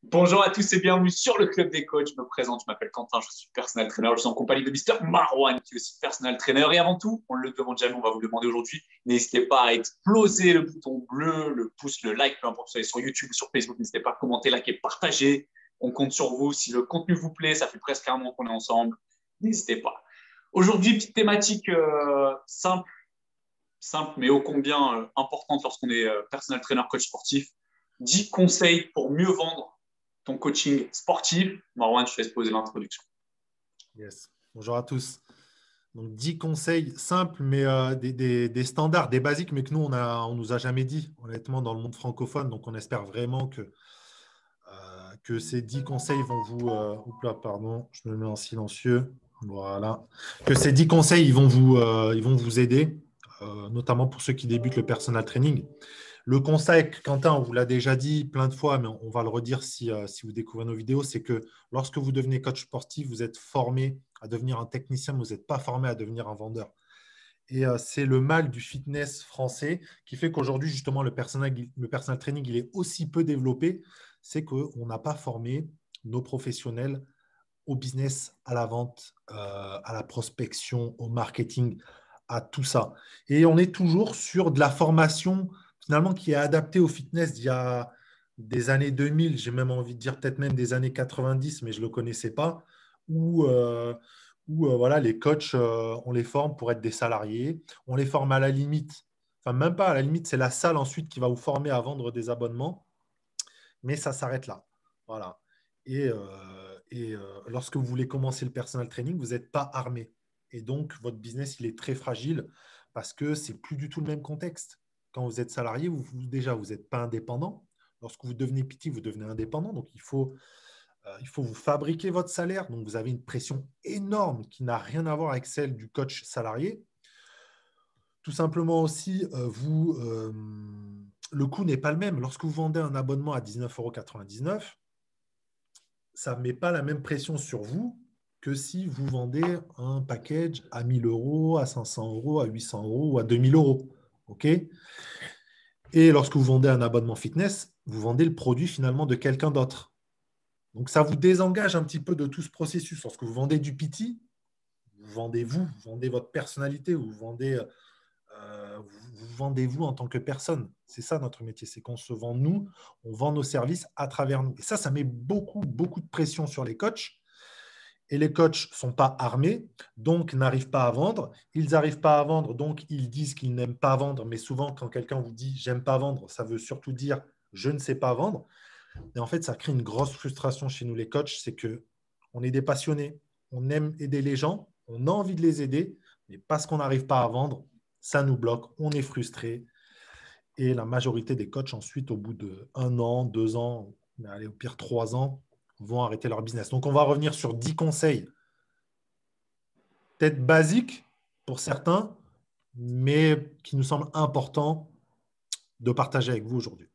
Bonjour à tous et bienvenue sur le Club des Coachs. Je me présente, je m'appelle Quentin, je suis personal trainer. Je suis en compagnie de Mister Marwan, qui est aussi personal trainer. Et avant tout, on ne le demande jamais, on va vous le demander aujourd'hui. N'hésitez pas à exploser le bouton bleu, le pouce, le like, peu importe si vous êtes sur YouTube ou sur Facebook. N'hésitez pas à commenter, liker, partager. On compte sur vous. Si le contenu vous plaît, ça fait presque un mois qu'on est ensemble. N'hésitez pas. Aujourd'hui, petite thématique simple, mais ô combien importante lorsqu'on est personal trainer, coach sportif. 10 conseils pour mieux vendre ton coaching sportif. Marwan, je te laisse poser l'introduction. Yes. Bonjour à tous. Donc, 10 conseils simples, mais des standards, des basiques, mais que nous, on nous a jamais dit, honnêtement, dans le monde francophone. Donc, on espère vraiment que ces 10 conseils vont vous… oups là, pardon, je me mets en silencieux. Voilà. Que ces 10 conseils, ils vont vous aider, notamment pour ceux qui débutent le personal training. Le conseil, Quentin, on vous l'a déjà dit plein de fois, mais on va le redire si vous découvrez nos vidéos, c'est que lorsque vous devenez coach sportif, vous êtes formé à devenir un technicien, mais vous n'êtes pas formé à devenir un vendeur. Et c'est le mal du fitness français qui fait qu'aujourd'hui, justement, le personal training, il est aussi peu développé, c'est qu'on n'a pas formé nos professionnels au business, à la vente, à la prospection, au marketing, à tout ça. Et on est toujours sur de la formation finalement qui est adaptée au fitness d'il y a des années 2000, j'ai même envie de dire peut-être même des années 90, mais je ne le connaissais pas, où, voilà, les coachs, on les forme pour être des salariés, on les forme à la limite, enfin même pas à la limite, c'est la salle ensuite qui va vous former à vendre des abonnements, mais ça s'arrête là. Voilà. Lorsque vous voulez commencer le personal training, vous n'êtes pas armé. Et donc, votre business, il est très fragile parce que c'est plus du tout le même contexte. Quand vous êtes salarié, déjà, vous n'êtes pas indépendant. Lorsque vous devenez petit, vous devenez indépendant. Donc, il faut vous fabriquer votre salaire. Donc, vous avez une pression énorme qui n'a rien à voir avec celle du coach salarié. Tout simplement aussi, le coût n'est pas le même. Lorsque vous vendez un abonnement à 19,99 €, ça ne met pas la même pression sur vous que si vous vendez un package à 1000 euros, à 500 euros, à 800 euros ou à 2000 euros. OK. Et lorsque vous vendez un abonnement fitness, vous vendez le produit finalement de quelqu'un d'autre. Donc, ça vous désengage un petit peu de tout ce processus. Lorsque vous vendez du PT, vous vendez votre personnalité, vous vendez vous en tant que personne. C'est ça notre métier, c'est qu'on se vend nous, on vend nos services à travers nous. Et ça met beaucoup, beaucoup de pression sur les coachs. Et les coachs ne sont pas armés, donc n'arrivent pas à vendre. Ils n'arrivent pas à vendre, donc ils disent qu'ils n'aiment pas vendre. Mais souvent, quand quelqu'un vous dit « j'aime pas vendre », ça veut surtout dire « je ne sais pas vendre ». Et en fait, ça crée une grosse frustration chez nous, les coachs. C'est qu'on est des passionnés, on aime aider les gens, on a envie de les aider, mais parce qu'on n'arrive pas à vendre, ça nous bloque, on est frustré. Et la majorité des coachs, ensuite, au bout d'1 an, 2 ans, allez, au pire 3 ans, vont arrêter leur business. Donc, on va revenir sur 10 conseils, peut-être basiques pour certains, mais qui nous semblent importants de partager avec vous aujourd'hui.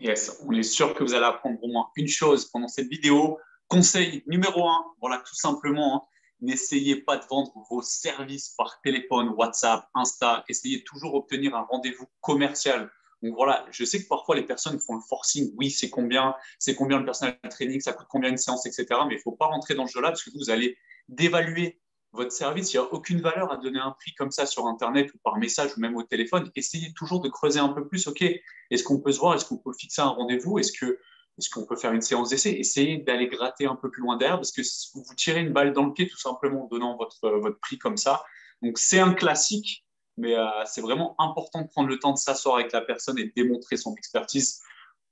Yes, on est sûr que vous allez apprendre au moins une chose pendant cette vidéo. Conseil numéro un, voilà, tout simplement, hein, n'essayez pas de vendre vos services par téléphone, WhatsApp, Insta. Essayez toujours d'obtenir un rendez-vous commercial. Donc voilà, je sais que parfois les personnes font le forcing. Oui, c'est combien le personal training, ça coûte combien une séance, etc. Mais il ne faut pas rentrer dans ce jeu-là parce que vous allez dévaluer votre service. Il n'y a aucune valeur à donner un prix comme ça sur Internet ou par message ou même au téléphone. Essayez toujours de creuser un peu plus. OK, est-ce qu'on peut se voir? Est-ce qu'on peut fixer un rendez-vous? Est-ce qu'on peut faire une séance d'essai? Essayez d'aller gratter un peu plus loin derrière parce que vous vous tirez une balle dans le pied tout simplement en donnant votre prix comme ça. Donc, c'est un classique, mais c'est vraiment important de prendre le temps de s'asseoir avec la personne et de démontrer son expertise.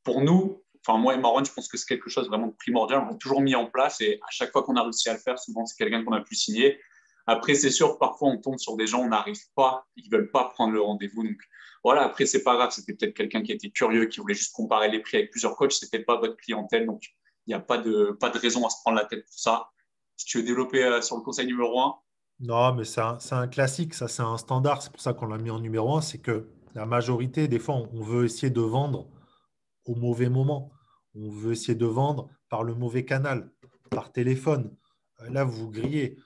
Pour nous, enfin moi et Marwan, je pense que c'est quelque chose vraiment de primordial. On l'a toujours mis en place et à chaque fois qu'on a réussi à le faire, souvent c'est quelqu'un qu'on a pu signer. Après, c'est sûr, parfois on tombe sur des gens, on n'arrive pas, ils ne veulent pas prendre le rendez-vous. Donc voilà, après, c'est pas grave, c'était peut-être quelqu'un qui était curieux, qui voulait juste comparer les prix avec plusieurs coachs, c'était pas votre clientèle, donc il n'y a pas de raison à se prendre la tête pour ça. Si tu veux développer sur le conseil numéro un. Non, mais c'est un classique, ça c'est un standard, c'est pour ça qu'on l'a mis en numéro un, c'est que la majorité, des fois, on veut essayer de vendre au mauvais moment. On veut essayer de vendre par le mauvais canal, par téléphone. Là, vous vous grillez.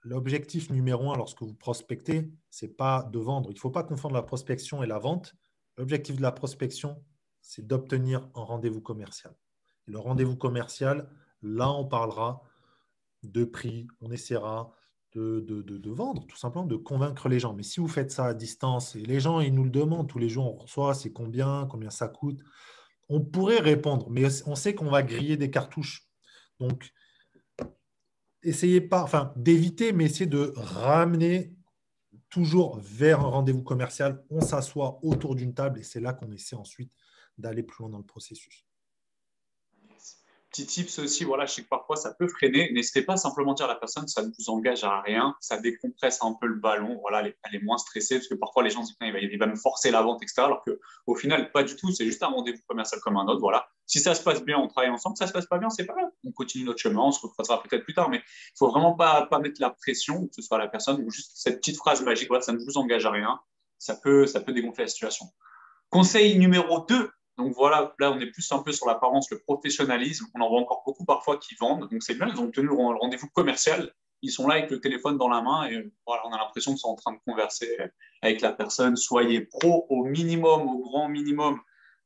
L'objectif numéro un lorsque vous prospectez, c'est pas de vendre. Il ne faut pas confondre la prospection et la vente. L'objectif de la prospection, c'est d'obtenir un rendez-vous commercial. Le rendez-vous commercial, là, on parlera de prix, on essaiera de vendre, tout simplement, de convaincre les gens. Mais si vous faites ça à distance, et les gens, ils nous le demandent tous les jours, on reçoit, c'est combien ça coûte, on pourrait répondre, mais on sait qu'on va griller des cartouches. Donc, essayez pas, enfin, d'éviter, mais essayez de ramener toujours vers un rendez-vous commercial. On s'assoit autour d'une table et c'est là qu'on essaie ensuite d'aller plus loin dans le processus. Petit tips aussi, voilà, je sais que parfois ça peut freiner. N'hésitez pas à simplement dire à la personne, ça ne vous engage à rien, ça décompresse un peu le ballon, voilà, elle est moins stressée, parce que parfois les gens se disent, il va me forcer la vente, etc. Alors qu'au final, pas du tout, c'est juste un rendez-vous commercial comme un autre, voilà. Si ça se passe bien, on travaille ensemble, si ça se passe pas bien, c'est pas grave, on continue notre chemin, on se recroisera peut-être plus tard, mais il faut vraiment pas mettre la pression, que ce soit à la personne, ou juste cette petite phrase magique, voilà, ça ne vous engage à rien, ça peut dégonfler la situation. Conseil numéro 2. Donc voilà, là on est plus un peu sur l'apparence, le professionnalisme. On en voit encore beaucoup parfois qui vendent. Donc c'est bien, ils ont tenu le rendez-vous commercial. Ils sont là avec le téléphone dans la main et voilà, on a l'impression qu'ils sont en train de converser avec la personne. Soyez pro au minimum, au grand minimum.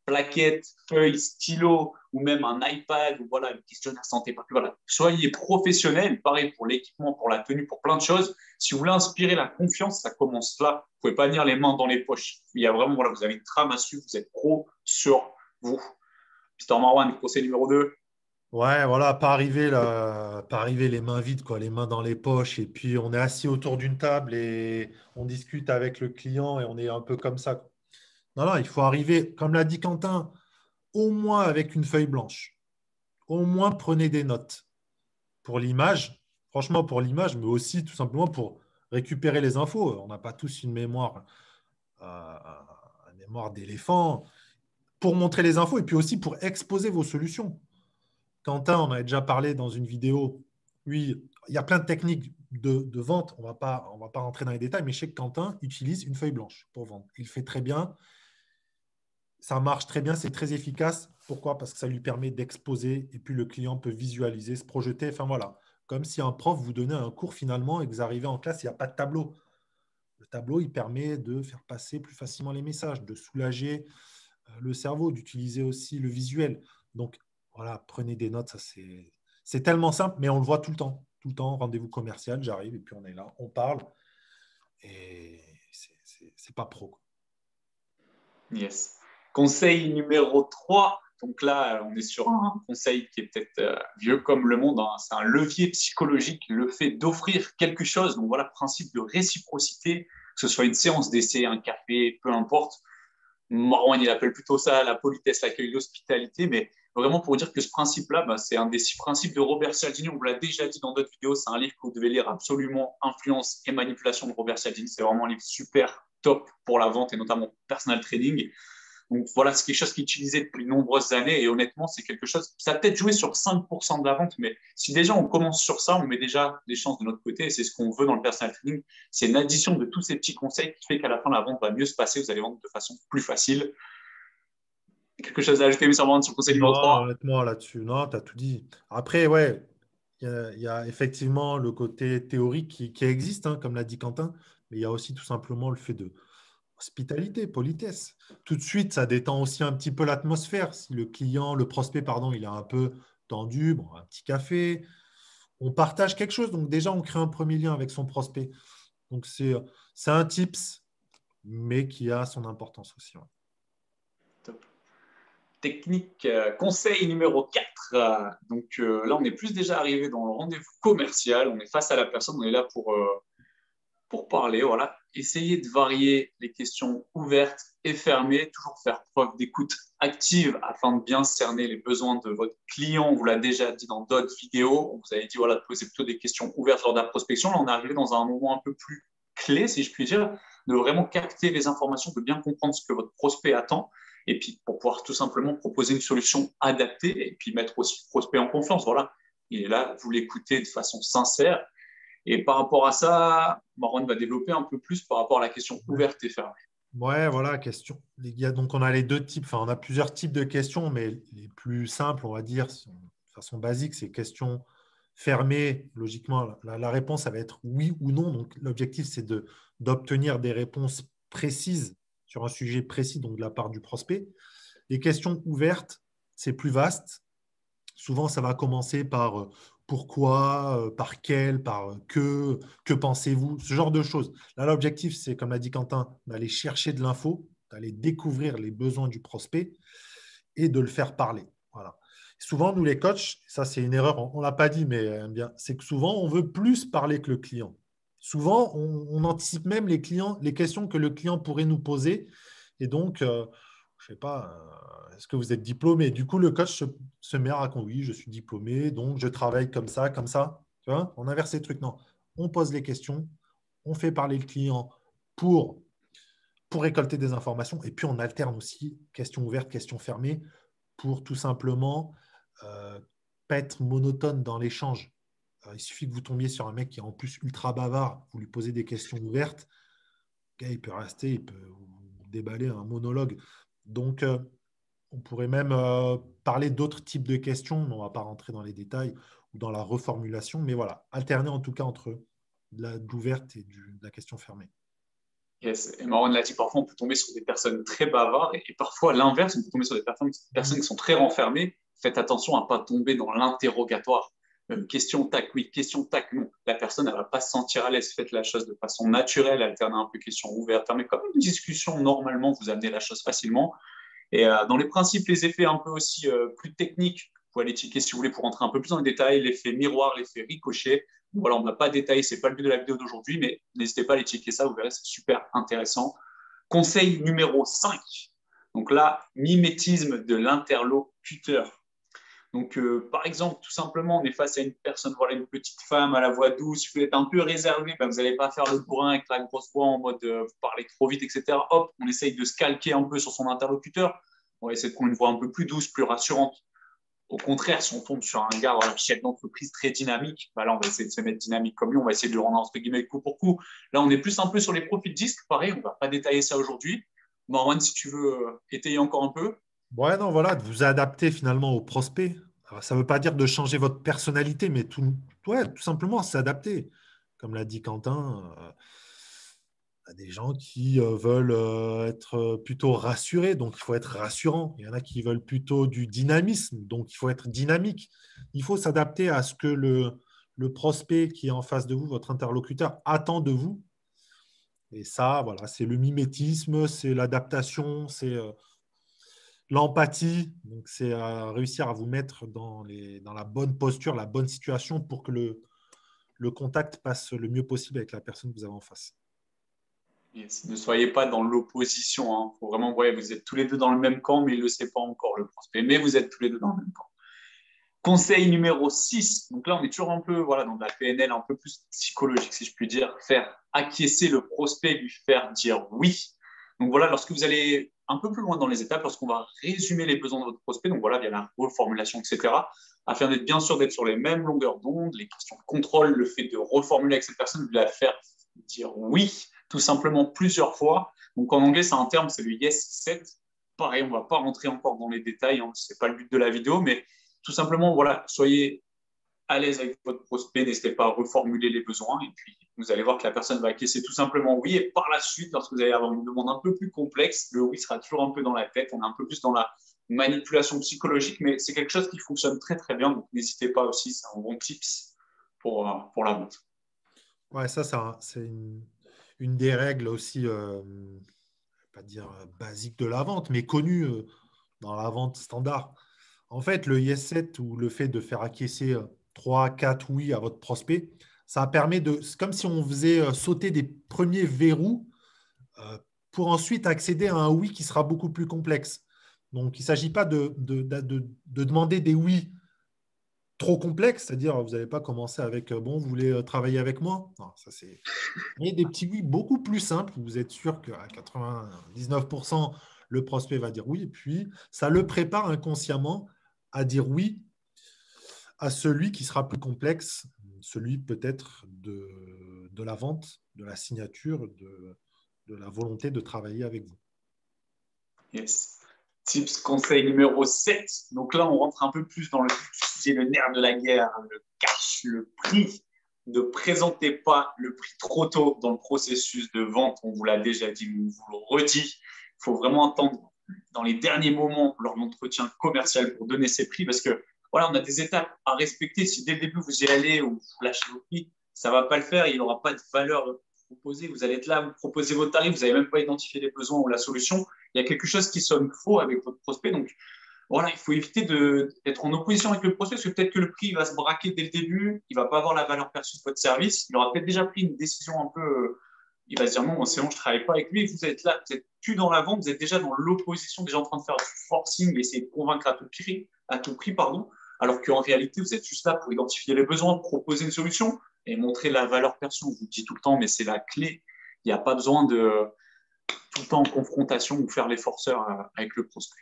Plaquettes, feuilles, stylos ou même un iPad ou voilà, le questionnaire santé. Voilà. Soyez professionnel. Pareil pour l'équipement, pour la tenue, pour plein de choses. Si vous voulez inspirer la confiance, ça commence là. Vous ne pouvez pas venir les mains dans les poches. Il y a vraiment, voilà, vous avez une trame à suivre, vous êtes pro sur vous. Mister Marwan, conseil numéro 2. Ouais, voilà, pas arriver, là, pas arriver les mains vides, quoi, les mains dans les poches, et puis on est assis autour d'une table et on discute avec le client et on est un peu comme ça, quoi. Non, non, il faut arriver, comme l'a dit Quentin, au moins avec une feuille blanche. Au moins prenez des notes pour l'image, franchement pour l'image, mais aussi tout simplement pour récupérer les infos. On n'a pas tous une mémoire d'éléphant pour montrer les infos et puis aussi pour exposer vos solutions. Quentin, on avait déjà parlé dans une vidéo. Oui, il y a plein de techniques de vente. On va pas rentrer dans les détails, mais je sais que Quentin utilise une feuille blanche pour vendre. Il le fait très bien. Ça marche très bien, c'est très efficace. Pourquoi? Parce que ça lui permet d'exposer et puis le client peut visualiser, se projeter. Enfin voilà, comme si un prof vous donnait un cours finalement et que vous arrivez en classe, il n'y a pas de tableau. Le tableau, il permet de faire passer plus facilement les messages, de soulager le cerveau, d'utiliser aussi le visuel. Donc voilà, prenez des notes, ça c'est tellement simple, mais on le voit tout le temps. Tout le temps, rendez-vous commercial, j'arrive et puis on est là, on parle et c'est pas pro, quoi. Yes. Conseil numéro 3. Donc là, on est sur un conseil qui est peut-être vieux comme le monde, hein. C'est un levier psychologique, le fait d'offrir quelque chose. Donc voilà, principe de réciprocité, que ce soit une séance d'essai, un café, peu importe. Marwan, il appelle plutôt ça la politesse, l'accueil, l'hospitalité, mais vraiment pour dire que ce principe-là, bah, c'est un des 6 principes de Robert Cialdini. On vous l'a déjà dit dans d'autres vidéos, c'est un livre que vous devez lire absolument, Influence et manipulation de Robert Cialdini. C'est vraiment un livre super top pour la vente et notamment personal training. Donc voilà, c'est quelque chose qui est utilisé depuis de nombreuses années et honnêtement, c'est quelque chose, ça a peut-être joué sur 5% de la vente, mais si déjà on commence sur ça, on met déjà des chances de notre côté et c'est ce qu'on veut dans le personal training. C'est une addition de tous ces petits conseils qui fait qu'à la fin, la vente va mieux se passer, vous allez vendre de façon plus facile. Quelque chose à ajouter, M. Armand, sur le conseil numéro Non, 3. honnêtement, là-dessus, non, tu as tout dit. Après, ouais, il y a effectivement le côté théorique qui existe, hein, comme l'a dit Quentin, mais il y a aussi tout simplement le fait de hospitalité, politesse. Tout de suite, ça détend aussi un petit peu l'atmosphère. Si le client, le prospect, pardon, il est un peu tendu, bon, un petit café, on partage quelque chose. Donc déjà, on crée un premier lien avec son prospect. Donc c'est un tips, mais qui a son importance aussi, ouais. Top. Technique, conseil numéro 4. Donc là, on est plus déjà arrivé dans le rendez-vous commercial. On est face à la personne, on est là pour parler, voilà, essayez de varier les questions ouvertes et fermées, toujours faire preuve d'écoute active afin de bien cerner les besoins de votre client. On vous l'a déjà dit dans d'autres vidéos. On vous avait dit voilà, de poser plutôt des questions ouvertes lors de la prospection. Là, on est arrivé dans un moment un peu plus clé, si je puis dire, de vraiment capter les informations, de bien comprendre ce que votre prospect attend. Et puis, pour pouvoir tout simplement proposer une solution adaptée et puis mettre aussi le prospect en confiance. Voilà, il est là, vous l'écoutez de façon sincère et par rapport à ça, Marwan va développer un peu plus par rapport à la question ouverte et fermée. Ouais, voilà, question. Donc, on a les deux types, enfin, on a plusieurs types de questions, mais les plus simples, on va dire, de façon basique, c'est questions fermées. Logiquement, la réponse, ça va être oui ou non. Donc, l'objectif, c'est d'obtenir des réponses précises sur un sujet précis, donc de la part du prospect. Les questions ouvertes, c'est plus vaste. Souvent, ça va commencer par pourquoi, par quel, par que pensez-vous, ce genre de choses. Là, l'objectif, c'est, comme l'a dit Quentin, d'aller chercher de l'info, d'aller découvrir les besoins du prospect et de le faire parler. Voilà. Souvent, nous, les coachs, ça, c'est une erreur, on ne l'a pas dit, mais bien, c'est que souvent, on veut plus parler que le client. Souvent, on anticipe même les questions que le client pourrait nous poser. Et donc, je ne sais pas, est-ce que vous êtes diplômé? Du coup, le coach se met à raconter, oui, je suis diplômé, donc je travaille comme ça, comme ça. Tu vois, on inverse les trucs. Non, on pose les questions, on fait parler le client pour, pour récolter des informations, et puis on alterne aussi questions ouvertes, questions fermées, pour tout simplement euh, pas être monotone dans l'échange. Il suffit que vous tombiez sur un mec qui est en plus ultra bavard, vous lui posez des questions ouvertes, le gars, il peut rester, il peut vous déballer un monologue. Donc, on pourrait même parler d'autres types de questions, mais on ne va pas rentrer dans les détails ou dans la reformulation, mais voilà, alterner en tout cas entre de l'ouverte et de la question fermée. Yes. Et Marwan l'a dit, parfois on peut tomber sur des personnes très bavardes et parfois à l'inverse, on peut tomber sur des personnes qui sont très renfermées. Faites attention à ne pas tomber dans l'interrogatoire. Question tac, oui, question tac, non. La personne, elle ne va pas se sentir à l'aise. Faites la chose de façon naturelle, alternez un peu question ouverte, fermée. Comme une discussion, normalement, vous amenez la chose facilement. Et dans les principes, les effets un peu aussi plus techniques, vous pouvez aller checker si vous voulez pour rentrer un peu plus dans les détails, l'effet miroir, l'effet ricochet. Voilà, on ne va pas détailler, ce n'est pas le but de la vidéo d'aujourd'hui, mais n'hésitez pas à aller checker ça, vous verrez, c'est super intéressant. Conseil numéro 5. Donc là, mimétisme de l'interlocuteur. Donc, par exemple, tout simplement, on est face à une personne, voilà, une petite femme à la voix douce, vous êtes un peu réservé, ben, vous n'allez pas faire le bourrin avec la grosse voix en mode vous parlez trop vite, etc. Hop, on essaye de se calquer un peu sur son interlocuteur. On va essayer de prendre une voix un peu plus douce, plus rassurante. Au contraire, si on tombe sur un gars, voilà, chef d'entreprise très dynamique, ben là, on va essayer de se mettre dynamique comme lui, on va essayer de le rendre entre guillemets coup pour coup. Là, on est plus un peu sur les profils disques, pareil, on ne va pas détailler ça aujourd'hui. Marwan, si tu veux étayer encore un peu. Ouais, non, voilà, de vous adapter finalement au prospect. Alors, ça ne veut pas dire de changer votre personnalité, mais ouais, tout simplement s'adapter. Comme l'a dit Quentin, il y a des gens qui veulent être plutôt rassurés, donc il faut être rassurant. Il y en a qui veulent plutôt du dynamisme, donc il faut être dynamique. Il faut s'adapter à ce que le prospect qui est en face de vous, votre interlocuteur, attend de vous. Et ça, voilà, c'est le mimétisme, c'est l'adaptation, c'est l'empathie. Donc, c'est réussir à vous mettre dans la bonne posture, la bonne situation pour que le contact passe le mieux possible avec la personne que vous avez en face. Yes. Ne soyez pas dans l'opposition. Hein. Faut vraiment, ouais, vous êtes tous les deux dans le même camp, mais il ne le sait pas encore, le prospect. Mais vous êtes tous les deux dans le même camp. Conseil numéro 6. Donc là, on est toujours un peu voilà, dans de la PNL un peu plus psychologique, si je puis dire. Faire acquiescer le prospect, lui faire dire oui. Donc voilà, lorsque vous allez un peu plus loin dans les étapes, lorsqu'on va résumer les besoins de votre prospect, donc voilà, via la reformulation, etc., afin d'être bien sûr d'être sur les mêmes longueurs d'onde, les questions de contrôle, le fait de reformuler avec cette personne, de la faire dire oui, tout simplement plusieurs fois. Donc en anglais, c'est un terme, c'est le yes set. Pareil, on ne va pas rentrer encore dans les détails, hein, ce n'est pas le but de la vidéo, mais tout simplement, voilà, soyez à l'aise avec votre prospect, n'hésitez pas à reformuler les besoins et puis vous allez voir que la personne va acquiescer tout simplement oui. Et par la suite, lorsque vous allez avoir une demande un peu plus complexe, le oui sera toujours un peu dans la tête, on est un peu plus dans la manipulation psychologique, mais c'est quelque chose qui fonctionne très très bien, donc n'hésitez pas aussi, c'est un bon tips pour la vente. Ouais, ça, c'est une des règles aussi, pas dire basique de la vente, mais connue dans la vente standard. En fait, le yes set ou le fait de faire acquiescer 3, 4 oui à votre prospect, ça permet de. C'est comme si on faisait sauter des premiers verrous euh, pour ensuite accéder à un oui qui sera beaucoup plus complexe. Donc, il ne s'agit pas de demander des oui trop complexes, c'est-à-dire vous n'allez pas commencer avec bon, vous voulez travailler avec moi. Non, ça c'est. Mais des petits oui beaucoup plus simples, vous êtes sûr qu'à 99%, le prospect va dire oui, et puis ça le prépare inconsciemment à dire oui à celui qui sera plus complexe, celui peut-être de la vente, de la signature, de la volonté de travailler avec vous. Yes. Tips conseil numéro 7. Donc là, on rentre un peu plus dans c'est le nerf de la guerre, le cash, le prix. Ne présentez pas le prix trop tôt dans le processus de vente. On vous l'a déjà dit, mais on vous le redit. Il faut vraiment attendre dans les derniers moments lors de l'entretien commercial pour donner ces prix parce que voilà, on a des étapes à respecter. Si dès le début, vous y allez ou vous lâchez vos prix, ça ne va pas le faire. Il n'y aura pas de valeur proposée. Vous allez être là, vous proposez vos tarifs, vous n'avez même pas identifié les besoins ou la solution. Il y a quelque chose qui sonne faux avec votre prospect. Donc, voilà, il faut éviter d'être en opposition avec le prospect parce que peut-être que le prix va se braquer dès le début, il ne va pas avoir la valeur perçue de votre service, il aura peut-être déjà pris une décision un peu, il va se dire non, c'est bon, je ne travaille pas avec lui. Et vous êtes là, vous n'êtes plus dans la vente, vous êtes déjà dans l'opposition, déjà en train de faire du forcing, essayer de convaincre à tout prix, pardon, alors qu'en réalité, vous êtes juste là pour identifier les besoins, proposer une solution et montrer la valeur perçue. On vous le dit tout le temps, mais c'est la clé. Il n'y a pas besoin de tout le temps en confrontation ou faire les forceurs avec le prospect.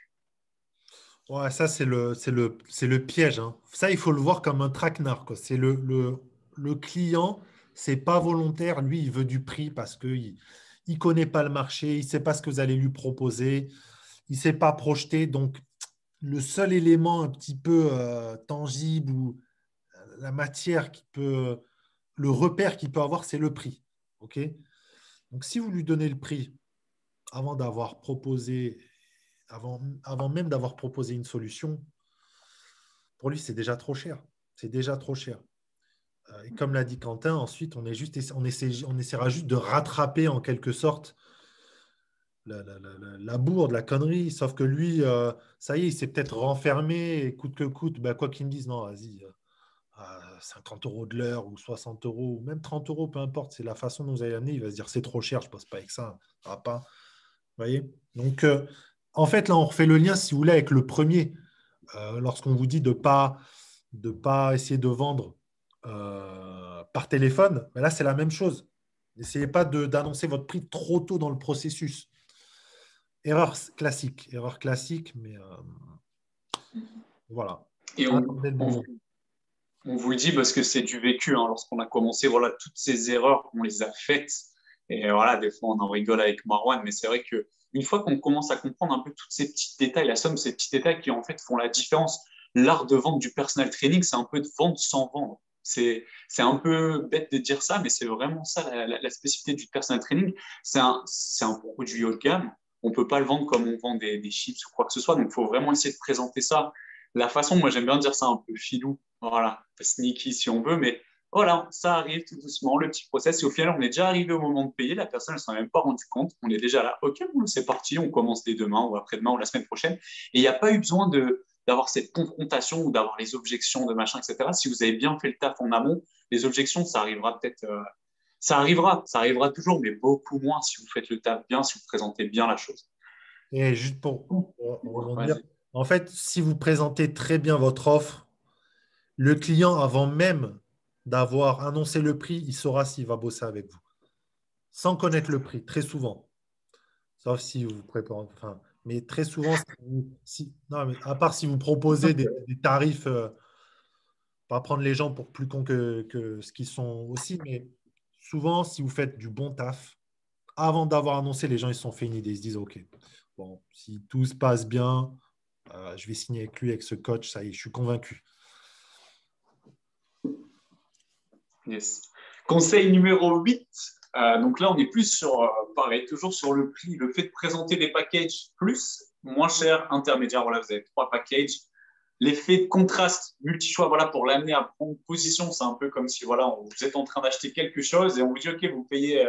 Ouais, ça, c'est le piège, hein. Ça, il faut le voir comme un traquenard, quoi. C'est le client, c'est pas volontaire. Lui, il veut du prix parce qu'il ne connaît pas le marché, il ne sait pas ce que vous allez lui proposer, il ne s'est pas projeté. Donc, le seul élément un petit peu tangible ou la matière le repère qu'il peut avoir, c'est le prix. OK? Donc, si vous lui donnez le prix avant d'avoir proposé, avant même d'avoir proposé une solution, pour lui, c'est déjà trop cher. C'est déjà trop cher. Et comme l'a dit Quentin, ensuite, on essaiera juste de rattraper en quelque sorte la bourde, la connerie. Sauf que lui, ça y est, il s'est peut-être renfermé et coûte que coûte, bah, quoi qu'il me dise, non, vas-y, 50 euros de l'heure ou 60 euros ou même 30 euros, peu importe, c'est la façon dont vous allez l'amener. Il va se dire, c'est trop cher, je ne passe pas avec ça. Ça va pas. Vous voyez. Donc, en fait, là, on refait le lien, si vous voulez, avec le premier. Lorsqu'on vous dit de pas essayer de vendre par téléphone, mais là, c'est la même chose. N'essayez pas d'annoncer votre prix trop tôt dans le processus. Erreur classique, mais voilà. Et Attendez le bon moment. on vous le dit parce que c'est du vécu. Hein. Lorsqu'on a commencé, voilà, toutes ces erreurs, on les a faites. Et voilà, des fois, on en rigole avec Marwan, mais c'est vrai que une fois qu'on commence à comprendre un peu tous ces petits détails, la somme de ces petits détails qui en fait font la différence, l'art de vente du personal training, c'est un peu de vendre sans vendre. C'est un peu bête de dire ça, mais c'est vraiment ça la spécificité du personal training. C'est un produit haut de gamme. On ne peut pas le vendre comme on vend des chips ou quoi que ce soit. Donc, il faut vraiment essayer de présenter ça. La façon, moi, j'aime bien dire ça un peu filou, voilà, sneaky si on veut, mais voilà, ça arrive tout doucement, le petit process. Et au final, on est déjà arrivé au moment de payer. La personne ne s'en est même pas rendu compte. On est déjà là. OK, bon, c'est parti. On commence dès demain ou après-demain ou la semaine prochaine. Et il n'y a pas eu besoin d'avoir cette confrontation ou d'avoir les objections de machin, etc. Si vous avez bien fait le taf en amont, les objections, ça arrivera peut-être. Ça arrivera toujours, mais beaucoup moins si vous faites le taf bien, si vous présentez bien la chose. Et juste pour rebondir, Vas-y. en fait, si vous présentez très bien votre offre, le client, avant même d'avoir annoncé le prix, il saura s'il va bosser avec vous. Sans connaître le prix, très souvent. Sauf si vous préparez. Enfin, mais très souvent, non, mais à part si vous proposez des tarifs, pas prendre les gens pour plus cons que ce qu'ils sont aussi, mais souvent, si vous faites du bon taf, avant d'avoir annoncé, les gens ils se sont fait une idée. Ils se disent, OK, bon, si tout se passe bien, je vais signer avec lui, avec ce coach, ça y est, je suis convaincu. Yes. Conseil numéro 8. Donc là, on est plus sur, pareil, toujours sur le prix, le fait de présenter des packages plus, moins cher, intermédiaire. Voilà, vous avez 3 packages. L'effet de contraste multi-choix, voilà, pour l'amener à prendre position, c'est un peu comme si voilà, vous êtes en train d'acheter quelque chose et on vous dit, OK, vous payez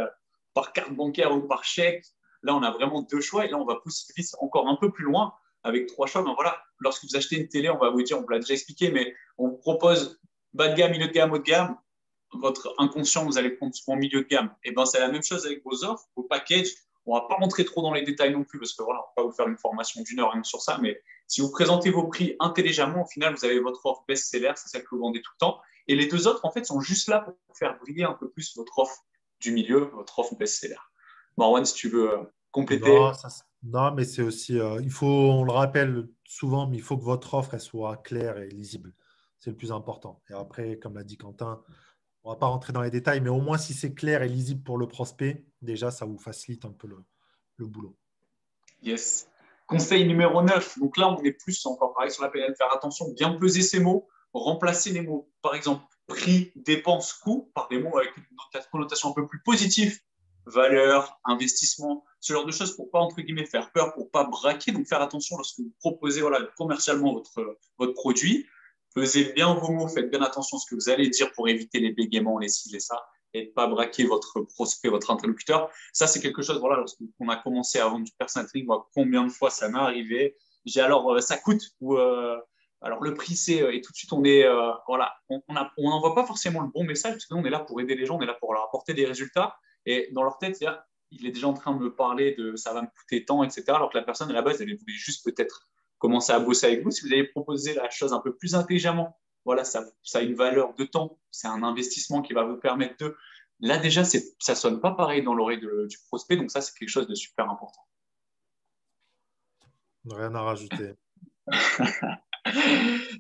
par carte bancaire ou par chèque. Là, on a vraiment 2 choix et là, on va pousser encore un peu plus loin avec 3 choix. Ben voilà, lorsque vous achetez une télé, on va vous dire, on vous l'a déjà expliqué, mais on vous propose bas de gamme, milieu de gamme, haut de gamme. Votre inconscient, vous allez prendre souvent milieu de gamme. Et ben, c'est la même chose avec vos offres, vos packages. On ne va pas rentrer trop dans les détails non plus parce que voilà, on ne va pas vous faire une formation d'1 heure rien que sur ça, mais si vous présentez vos prix intelligemment, au final, vous avez votre offre best-seller, c'est celle que vous vendez tout le temps. Et les 2 autres, en fait, sont juste là pour faire briller un peu plus votre offre du milieu, votre offre best-seller. Marwan, si tu veux Non, compléter. non, mais c'est aussi, on le rappelle souvent, mais il faut que votre offre elle soit claire et lisible. C'est le plus important. Et après, comme l'a dit Quentin, on ne va pas rentrer dans les détails, mais au moins si c'est clair et lisible pour le prospect, déjà, ça vous facilite un peu le boulot. Yes. Conseil numéro 9. Donc là, on est plus encore pareil sur la PNL. Faire attention, bien peser ses mots, remplacer les mots, par exemple, prix, dépense, coût, par des mots avec une connotation un peu plus positive. Valeur, investissement, ce genre de choses pour pas, entre guillemets, faire peur, pour pas braquer. Donc faire attention lorsque vous proposez voilà, commercialement votre produit. pesez bien vos mots, faites bien attention à ce que vous allez dire pour éviter les bégaiements, les ci, les ça, et ne pas braquer votre prospect, votre interlocuteur. Ça, c'est quelque chose, voilà, lorsqu'on a commencé à vendre du personal training, moi, combien de fois ça m'est arrivé. J'ai alors, ça coûte ou alors le prix, c'est, et tout de suite, on est, voilà, on n'envoie pas forcément le bon message, parce que nous, on est là pour aider les gens, on est là pour leur apporter des résultats. Et dans leur tête, il est déjà en train de me parler de ça va me coûter tant, etc. Alors que la personne, à la base, elle voulait juste peut-être commencer à bosser avec vous. Si vous avez proposé la chose un peu plus intelligemment, voilà, ça a une valeur de temps, c'est un investissement qui va vous permettre de. Là, déjà, ça ne sonne pas pareil dans l'oreille du prospect, donc ça, c'est quelque chose de super important. Rien à rajouter.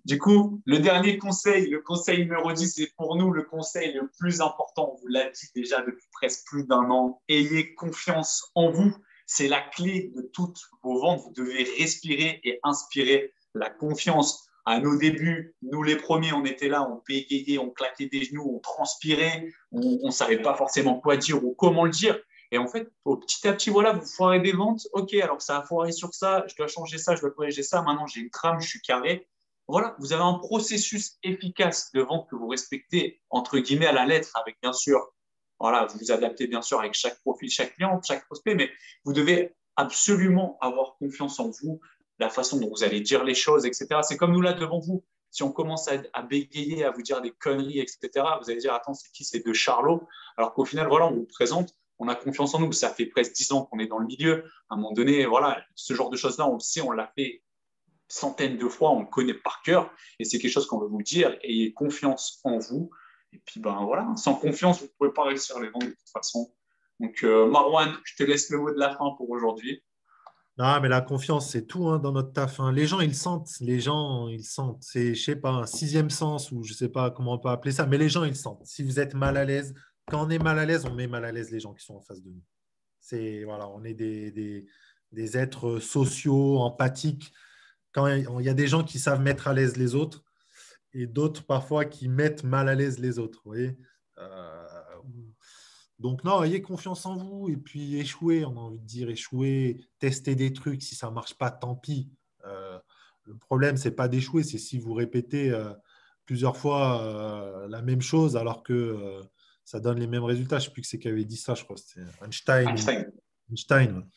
Du coup, le dernier conseil, le conseil numéro 10, c'est pour nous le conseil le plus important. On vous l'a dit déjà depuis presque plus d'un an. Ayez confiance en vous. C'est la clé de toutes vos ventes. Vous devez respirer et inspirer la confiance. À nos débuts, nous les premiers, on était là, on bégayait, on claquait des genoux, on transpirait, on ne savait pas forcément quoi dire ou comment le dire. Et en fait, petit à petit, voilà, vous foirez des ventes. OK, alors ça a foiré sur ça, je dois changer ça, je dois corriger ça. Maintenant, j'ai une trame, je suis carré. Voilà, vous avez un processus efficace de vente que vous respectez, entre guillemets, à la lettre, avec bien sûr, voilà, vous vous adaptez bien sûr avec chaque profil, chaque client, chaque prospect, mais vous devez absolument avoir confiance en vous, la façon dont vous allez dire les choses, etc. C'est comme nous là devant vous. Si on commence à bégayer, à vous dire des conneries, etc., vous allez dire, attends, c'est qui ces deux charlots? Alors qu'au final, voilà, on vous présente, on a confiance en nous. Ça fait presque 10 ans qu'on est dans le milieu. À un moment donné, voilà, ce genre de choses-là, on le sait, on l'a fait centaines de fois, on le connaît par cœur. Et c'est quelque chose qu'on veut vous dire. Ayez confiance en vous. Et puis, ben voilà, sans confiance, vous ne pouvez pas réussir les ventes de toute façon. Donc, Marwan, je te laisse le mot de la fin pour aujourd'hui. Non, mais la confiance, c'est tout hein, dans notre taf. Hein. Les gens, ils sentent. Les gens, ils sentent. C'est, je sais pas, un sixième sens ou je sais pas comment on peut appeler ça, mais les gens, ils sentent. Si vous êtes mal à l'aise, quand on est mal à l'aise, on met mal à l'aise les gens qui sont en face de nous. C'est, voilà, on est des êtres sociaux, empathiques. Quand il y a des gens qui savent mettre à l'aise les autres et d'autres parfois qui mettent mal à l'aise les autres. Vous voyez. Euh, donc, non, ayez confiance en vous et puis échouez, on a envie de dire échouer, tester des trucs. Si ça ne marche pas, tant pis. Le problème, ce n'est pas d'échouer, c'est si vous répétez plusieurs fois la même chose alors que ça donne les mêmes résultats. Je ne sais plus que c'est qui avait dit ça, je crois. C'était Einstein. Einstein. Einstein.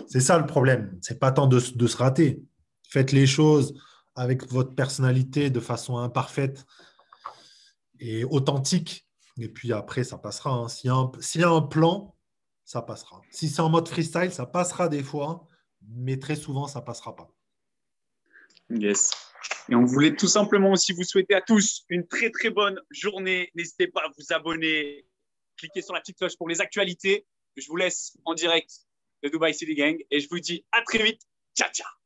C'est ça le problème. Ce n'est pas tant de se rater. Faites les choses avec votre personnalité de façon imparfaite et authentique. Et puis après, ça passera. Hein. S'il y a un plan, ça passera. Si c'est en mode freestyle, ça passera des fois, mais très souvent, ça ne passera pas. Yes. Et on voulait tout simplement aussi vous souhaiter à tous une très très bonne journée. N'hésitez pas à vous abonner, cliquez sur la petite cloche pour les actualités. Je vous laisse en direct de Dubai City Gang et je vous dis à très vite. Ciao, ciao.